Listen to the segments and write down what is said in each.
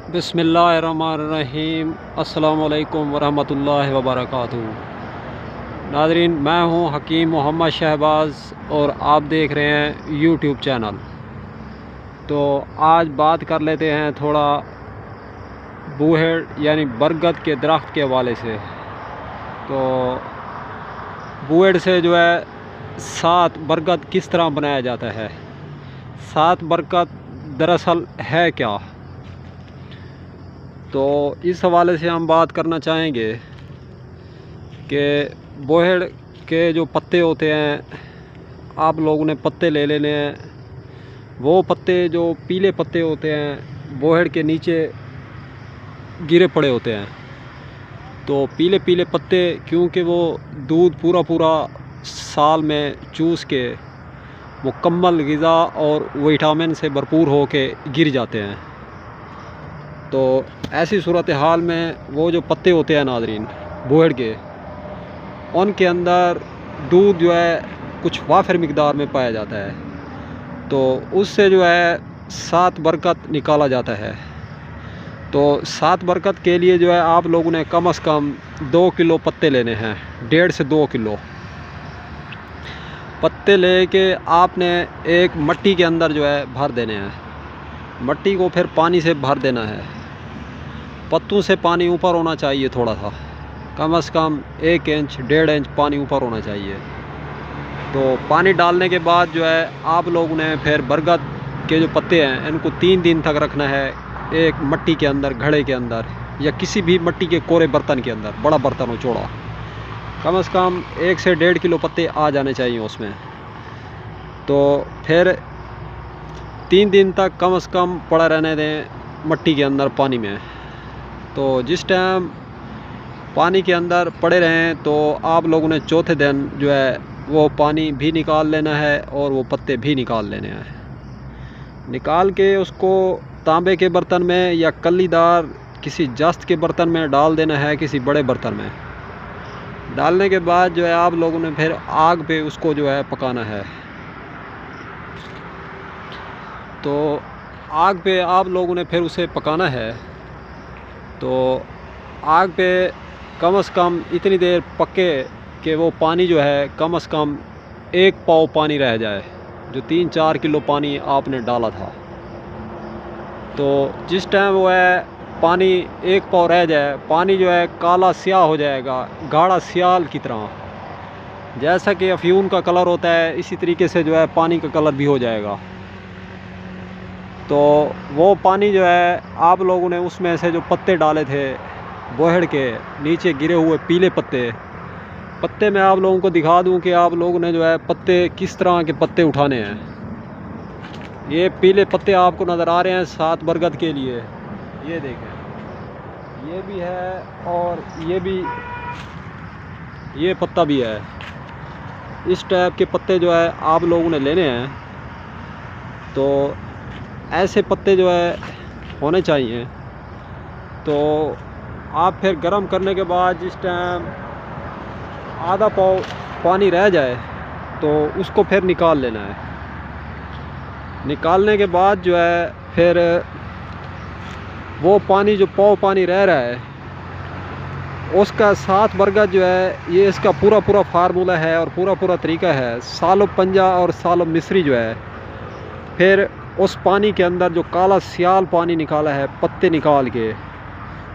बिस्मिल्लाहिर्रहमानिर्रहीम। अस्सलामुअलैकुम वरहमतुल्लाहि वबरकातुहू। नाज़रीन, मैं हूँ हकीम मोहम्मद शहबाज़ और आप देख रहे हैं यूट्यूब चैनल। तो आज बात कर लेते हैं थोड़ा बूहेड़ यानी बरगद के दरख्त के हवाले से। तो बूहेड़ से जो है सात बरगद किस तरह बनाया जाता है, सात बरगद दरअसल है क्या, तो इस हवाले से हम बात करना चाहेंगे कि बूहेड़ के जो पत्ते होते हैं, आप लोगों ने पत्ते ले लेने हैं। वो पत्ते जो पीले पत्ते होते हैं बूहेड़ के नीचे गिरे पड़े होते हैं। तो पीले पीले पत्ते क्योंकि वो दूध पूरा पूरा साल में चूस के मुकम्मल ग़िज़ा और विटामिन से भरपूर हो के गिर जाते हैं। तो ऐसी सूरत हाल में वो जो पत्ते होते हैं नाज़रीन बूहेड़ के, उनके अंदर दूध जो है कुछ वाफिर मिकदार में पाया जाता है। तो उससे जो है सात बरकत निकाला जाता है। तो सात बरकत के लिए जो है आप लोगों ने कम से कम 2 किलो पत्ते लेने हैं। 1.5 से 2 किलो पत्ते लेके आपने एक मट्टी के अंदर जो है भर देने हैं। मट्टी को फिर पानी से भर देना है। पत्तों से पानी ऊपर होना चाहिए, थोड़ा सा कम से कम 1 इंच 1.5 इंच पानी ऊपर होना चाहिए। तो पानी डालने के बाद जो है आप लोगों ने फिर बरगद के जो पत्ते हैं इनको 3 दिन तक रखना है एक मट्टी के अंदर, घड़े के अंदर या किसी भी मट्टी के कोरे बर्तन के अंदर। बड़ा बर्तन हो चौड़ा, कम से कम 1 से 1.5 किलो पत्ते आ जाने चाहिए उसमें। तो फिर 3 दिन तक कम से कम पड़ा रहने दें मट्टी के अंदर पानी में। तो जिस टाइम पानी के अंदर पड़े रहें तो आप लोगों ने चौथे दिन जो है वो पानी भी निकाल लेना है और वो पत्ते भी निकाल लेने हैं। निकाल के उसको तांबे के बर्तन में या कलीदार किसी जस्त के बर्तन में डाल देना है, किसी बड़े बर्तन में। डालने के बाद जो है आप लोगों ने फिर आग पे उसको जो है पकाना है। तो आग पे आप लोगों ने फिर उसे पकाना है। तो आग पे कम से कम इतनी देर पके कि वो पानी जो है कम से कम 1 पाव पानी रह जाए, जो 3-4 किलो पानी आपने डाला था। तो जिस टाइम वो है पानी 1 पाव रह जाए, पानी जो है काला स्याह हो जाएगा, गाढ़ा सियाल की तरह। जैसा कि अफ्यून का कलर होता है इसी तरीके से जो है पानी का कलर भी हो जाएगा। तो वो पानी जो है आप लोगों ने उसमें से जो पत्ते डाले थे बूहेड़ के नीचे गिरे हुए पीले पत्ते मैं आप लोगों को दिखा दूं कि आप लोगों ने जो है पत्ते किस तरह के पत्ते उठाने हैं। ये पीले पत्ते आपको नज़र आ रहे हैं 7 बरगद के लिए, ये देखें, ये भी है और ये भी, ये पत्ता भी है। इस टाइप के पत्ते जो है आप लोगों ने लेने हैं। तो ऐसे पत्ते जो है होने चाहिए। तो आप फिर गरम करने के बाद जिस टाइम आधा पाव पानी रह जाए तो उसको फिर निकाल लेना है। निकालने के बाद जो है फिर वो पानी जो पाव पानी रह रहा है उसका 7 बरगद जो है, ये इसका पूरा फार्मूला है और पूरा तरीका है। सालो पंजा और सालो मिस्री जो है, फिर उस पानी के अंदर जो काला सियाल पानी निकाला है पत्ते निकाल के,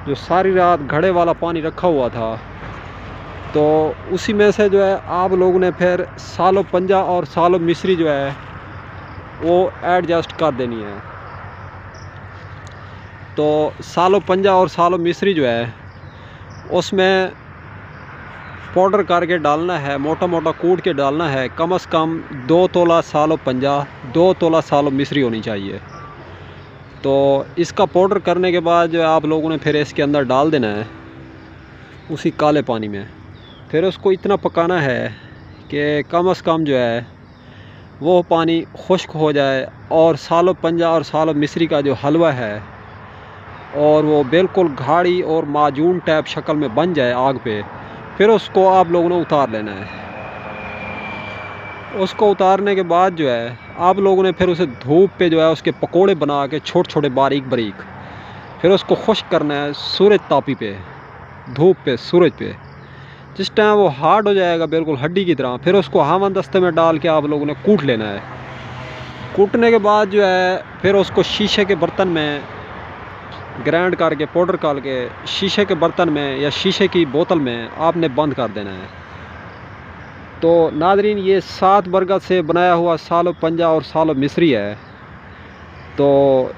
जो सारी रात घड़े वाला पानी रखा हुआ था, तो उसी में से जो है आप लोगों ने फिर सालो पंजा और सालो मिस्री जो है वो एडजस्ट कर देनी है। तो सालो पंजा और सालो मिस्री जो है उसमें पाउडर करके डालना है, मोटा मोटा कूट के डालना है। कम से कम 2 तोला सालो पंजा, 2 तोला सालो मिस्री होनी चाहिए। तो इसका पाउडर करने के बाद जो है आप लोगों ने फिर इसके अंदर डाल देना है उसी काले पानी में। फिर उसको इतना पकाना है कि कम से कम जो है वो पानी खुश्क हो जाए और सालो पंजा और सालो मिस्री का जो हलवा है और वो बिल्कुल गाढ़ी और माजून टाइप शक्ल में बन जाए आग पे। फिर उसको आप लोगों ने उतार लेना है। उसको उतारने के बाद जो है आप लोगों ने फिर उसे धूप पे जो है उसके पकोड़े बना के छोटे छोटे बारीक फिर उसको खुश्क करना है सूरज तापी पे, धूप पे, सूरज पे। जिस टाइम वो हार्ड हो जाएगा बिल्कुल हड्डी की तरह, फिर उसको हावन दस्ते में डाल के आप लोगों ने कूट लेना है। कूटने के बाद जो है फिर उसको शीशे के बर्तन में ग्राइंड करके पाउडर करके शीशे के बर्तन में या शीशे की बोतल में आपने बंद कर देना है। तो नादरीन, ये 7 बरगद से बनाया हुआ सालो पंजा और सालो मिस्री है। तो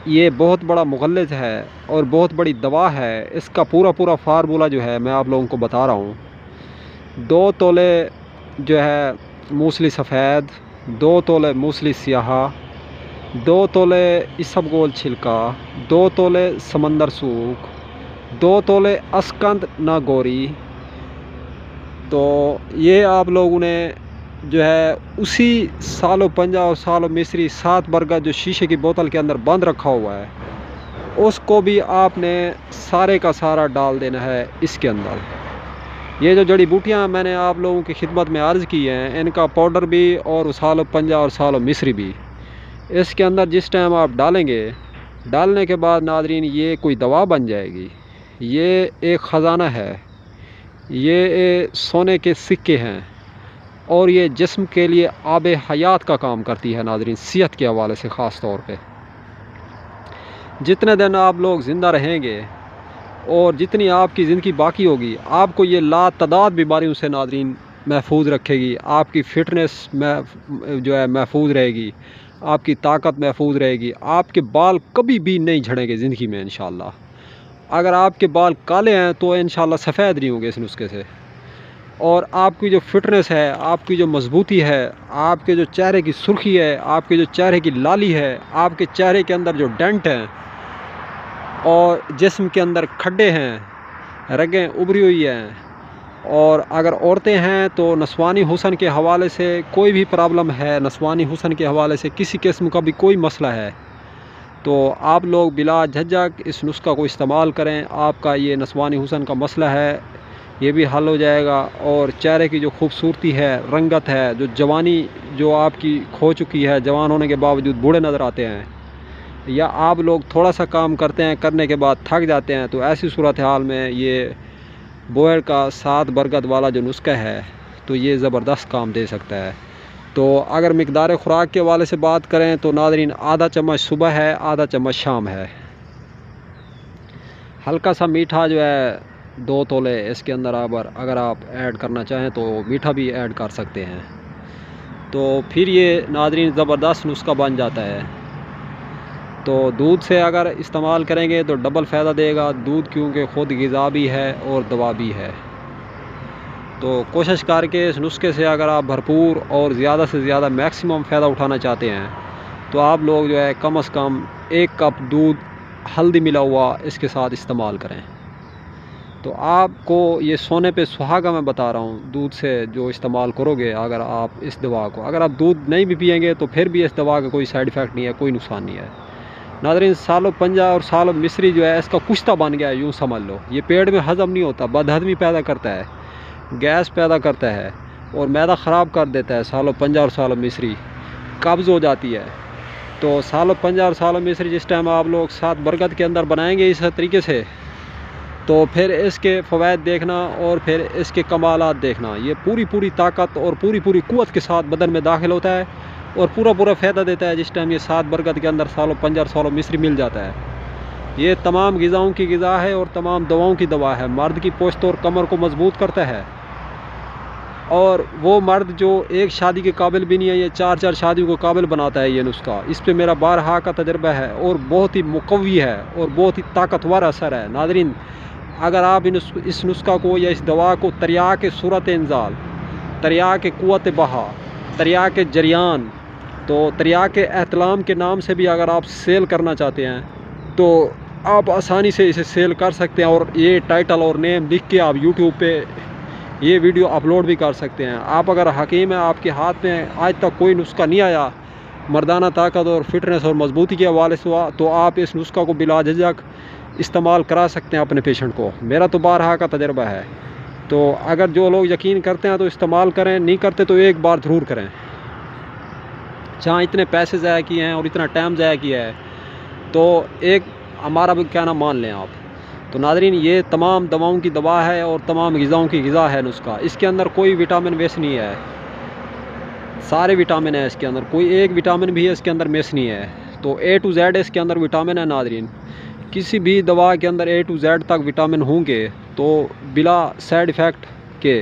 ये बहुत बड़ा मुगल्लिज़ है और बहुत बड़ी दवा है। इसका पूरा फार्मूला जो है मैं आप लोगों को बता रहा हूँ। 2 तोले जो है मूसली सफ़ेद, 2 तोले मूसली स्याह, 2 तोले इसबगोल छिलका, 2 तोले समंदर सूख, 2 तोले अस्कंद नागौरी। तो ये आप लोगों ने जो है उसी सालो पंजा और सालो मिस्री 7 बरगद जो शीशे की बोतल के अंदर बंद रखा हुआ है, उसको भी आपने सारे का सारा डाल देना है इसके अंदर। ये जो जड़ी बूटियाँ मैंने आप लोगों की खिदमत में अर्ज़ की हैं, इनका पाउडर भी और सालो पंजा और सालो मिस्री भी इसके अंदर जिस टाइम आप डालेंगे, डालने के बाद नादरीन ये कोई दवा बन जाएगी। ये एक ख़जाना है, ये सोने के सिक्के हैं और ये जिस्म के लिए आब हयात का काम करती है नादरीन, सेहत के हवाले से ख़ास तौर पे। जितने दिन आप लोग ज़िंदा रहेंगे और जितनी आपकी ज़िंदगी बाकी होगी, आपको ये लातदाद बीमारियों से नादरीन महफूज रखेगी। आपकी फ़िटनेस में जो है महफूज रहेगी, आपकी ताकत महफूज रहेगी, आपके बाल कभी भी नहीं झड़ेंगे ज़िंदगी में इंशाअल्लाह। अगर आपके बाल काले हैं तो इंशाअल्लाह सफ़ेद नहीं होंगे इस नुस्खे से। और आपकी जो फ़िटनेस है, आपकी जो मजबूती है, आपके जो चेहरे की सुर्खी है, आपके जो चेहरे की लाली है, आपके चेहरे के अंदर जो डेंट हैं और जिस्म के अंदर खड्डे हैं, रगें उभरी हुई हैं, और अगर औरतें हैं तो नस्वानी हुस्न के हवाले से कोई भी प्रॉब्लम है, नस्वानी हुस्न के हवाले से किसी किस्म का भी कोई मसला है, तो आप लोग बिला झिझक इस नुस्खा को इस्तेमाल करें। आपका ये नस्वानी हुस्न का मसला है ये भी हल हो जाएगा। और चेहरे की जो खूबसूरती है, रंगत है, जो जवानी जो आपकी खो चुकी है, जवान होने के बावजूद बूढ़े नज़र आते हैं, या आप लोग थोड़ा सा काम करते हैं, करने के बाद थक जाते हैं, तो ऐसी सूरत हाल में ये बोयर का 7 बरगद वाला जो नुस्खा है तो ये ज़बरदस्त काम दे सकता है। तो अगर मिकदार ख़ुराक के हवाले से बात करें तो नादरीन आधा चम्मच सुबह है, आधा चम्मच शाम है। हल्का सा मीठा जो है 2 तोले इसके अंदर अगर आप ऐड करना चाहें तो मीठा भी ऐड कर सकते हैं। तो फिर ये नादरीन ज़बरदस्त नुस्खा बन जाता है। तो दूध से अगर इस्तेमाल करेंगे तो डबल फ़ायदा देगा दूध, क्योंकि ख़ुद ग़िज़ा भी है और दवा भी है। तो कोशिश करके इस नुस्खे से अगर आप भरपूर और ज़्यादा से ज़्यादा मैक्सिमम फ़ायदा उठाना चाहते हैं तो आप लोग जो है कम से कम 1 कप दूध हल्दी मिला हुआ इसके साथ इस्तेमाल करें। तो आपको ये सोने पे सुहागा मैं बता रहा हूँ, दूध से जो इस्तेमाल करोगे अगर आप इस दवा को, अगर आप दूध नहीं भी पिएंगे तो फिर भी इस दवा का कोई साइड इफ़ेक्ट नहीं है, कोई नुकसान नहीं है। नादरीन सालो पंजा और सालो मिस्री जो है इसका कुश्ता बन गया है, यूँ समझ लो। ये पेट में हज़म नहीं होता, बदहज़मी पैदा करता है, गैस पैदा करता है और मैदा ख़राब कर देता है। सालो पंजा और सालो मिस्री कब्ज़ हो जाती है। तो सालो पंजा और सालो मिस्री जिस टाइम आप लोग 7 बरगद के अंदर बनाएंगे इस तरीके से, तो फिर इसके फ़वाइद देखना और फिर इसके कमालात देखना। ये पूरी ताकत और पूरी क़ुव्वत के साथ बदन में दाखिल होता है और पूरा फ़ायदा देता है जिस टाइम ये 7 बरगद के अंदर सालो पंजा और सालो मिस्री मिल जाता है। ये तमाम ग़िज़ाओं की ग़िज़ा है और तमाम दवाओं की दवा है। मर्द की पोश्त और कमर को मजबूत करता है, और वो मर्द जो एक शादी के काबिल भी नहीं है, ये 4 शादियों को काबिल बनाता है ये नुस्खा। इस पे मेरा बारहा का तजर्बा है और बहुत ही मुकव्वी है और बहुत ही ताकतवर असर है। नादरीन अगर आप इस नुस्खा को या इस दवा को तरिया के सूरत इंजाल, तरिया के क़ुव्वत बहा, तरिया के जरियान, तो तरिया के एहतलाम के नाम से भी अगर आप सेल करना चाहते हैं तो आप आसानी से इसे सेल कर सकते हैं। और ये टाइटल और नेम लिख के आप यूट्यूब पे ये वीडियो अपलोड भी कर सकते हैं। आप अगर हकीम है, आपके हाथ में आज तक कोई नुस्खा नहीं आया मर्दाना ताकत और फिटनेस और मजबूती के हवाले से, तो आप इस नुस्खा को बिला झिझक इस्तेमाल करा सकते हैं अपने पेशेंट को। मेरा तो बारहा का तजर्बा है। तो अगर जो लोग यकीन करते हैं तो इस्तेमाल करें, नहीं करते तो एक बार ज़रूर करें। जहाँ इतने पैसे ज़ाया किए हैं और इतना टाइम ज़ाया किया है, तो एक हमारा भी कहना मान लें आप। तो नाज़रीन, ये तमाम दवाओं की दवा है और तमाम ग़िज़ाओं की ग़िज़ा है नुस्खा। इसके अंदर कोई विटामिन वेस्ट नहीं है, सारे विटामिन है इसके अंदर, कोई एक विटामिन भी इसके अंदर मिस नहीं है। तो A to Z इसके अंदर विटामिन है नाज़रीन। किसी भी दवा के अंदर A to Z तक विटामिन होंगे तो बिला साइड इफ़ेक्ट के,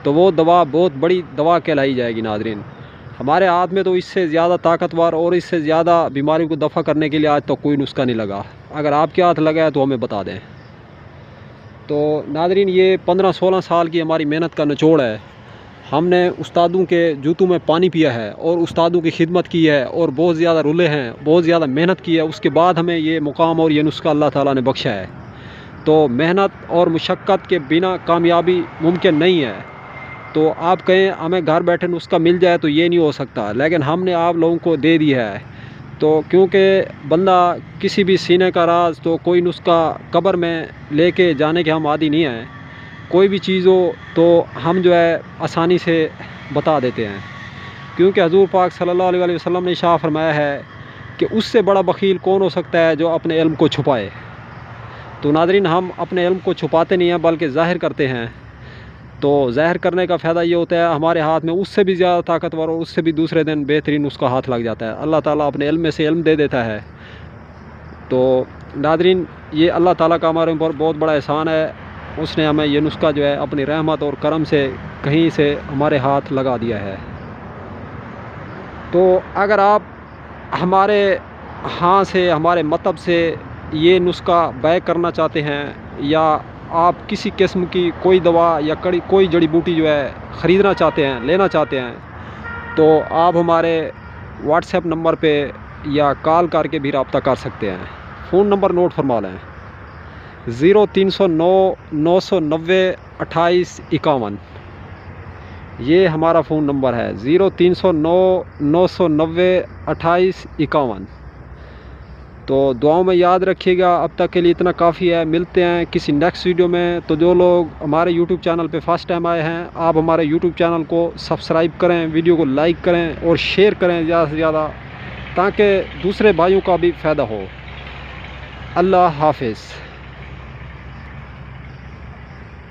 तो वो दवा बहुत बड़ी दवा कहलाई जाएगी नाज़रीन। हमारे हाथ में तो इससे ज़्यादा ताकतवर और इससे ज़्यादा बीमारियों को दफ़ा करने के लिए आज तक कोई नुस्खा नहीं लगा। अगर आपके हाथ लगा है तो हमें बता दें। तो नाज़रीन, ये 15-16 साल की हमारी मेहनत का निचोड़ है। हमने उस्तादों के जूतों में पानी पिया है और उस्तादों की खिदमत की है और बहुत ज़्यादा रुले हैं, बहुत ज़्यादा मेहनत की है। उसके बाद हमें ये मुकाम और ये नुस्खा अल्लाह ताला ने बख्शा है। तो मेहनत और मुशक्क़त के बिना कामयाबी मुमकिन नहीं है। तो आप कहें हमें घर बैठे नुस्खा मिल जाए, तो ये नहीं हो सकता, लेकिन हमने आप लोगों को दे दिया है। तो क्योंकि बंदा किसी भी सीने का राज तो कोई नुस्खा कब्र में लेके जाने के हम आदी नहीं हैं। कोई भी चीज़ हो तो हम जो है आसानी से बता देते हैं, क्योंकि हजूर पाक सल्लल्लाहु अलैहि वसल्लम ने इरशाद फरमाया है कि उससे बड़ा बखील कौन हो सकता है जो अपने इल्म को छुपाए। तो नाज़रीन, हम अपने इल्म को छुपाते नहीं हैं बल्कि ज़ाहिर करते हैं। तो ज़ाहिर करने का फ़ायदा ये होता है हमारे हाथ में उससे भी ज़्यादा ताकतवर और उससे भी दूसरे दिन बेहतरीन उसका हाथ लग जाता है। अल्लाह ताला अपने इल्म में से इल्म दे देता है। तो नाज़रीन, ये अल्लाह ताला का हमारे ऊपर बहुत बड़ा एहसान है। उसने हमें ये नुस्खा जो है अपनी रहमत और करम से कहीं से हमारे हाथ लगा दिया है। तो अगर आप हमारे हाँ से, हमारे मतलब से ये नुस्खा बैक करना चाहते हैं, या आप किसी किस्म की कोई दवा या कोई जड़ी बूटी जो है ख़रीदना चाहते हैं, लेना चाहते हैं, तो आप हमारे व्हाट्सएप नंबर पे या कॉल करके भी रब्ता कर सकते हैं। फ़ोन नंबर नोट फरमा लें, 0309 990 2851। ये हमारा फ़ोन नंबर है, 0309 990 2851। तो दुआओं में याद रखिएगा। अब तक के लिए इतना काफ़ी है। मिलते हैं किसी नेक्स्ट वीडियो में। तो जो लोग हमारे यूट्यूब चैनल पे फर्स्ट टाइम आए हैं, आप हमारे यूट्यूब चैनल को सब्सक्राइब करें, वीडियो को लाइक करें और शेयर करें ज़्यादा से ज़्यादा, ताकि दूसरे भाइयों का भी फ़ायदा हो। अल्लाह हाफ़िज़।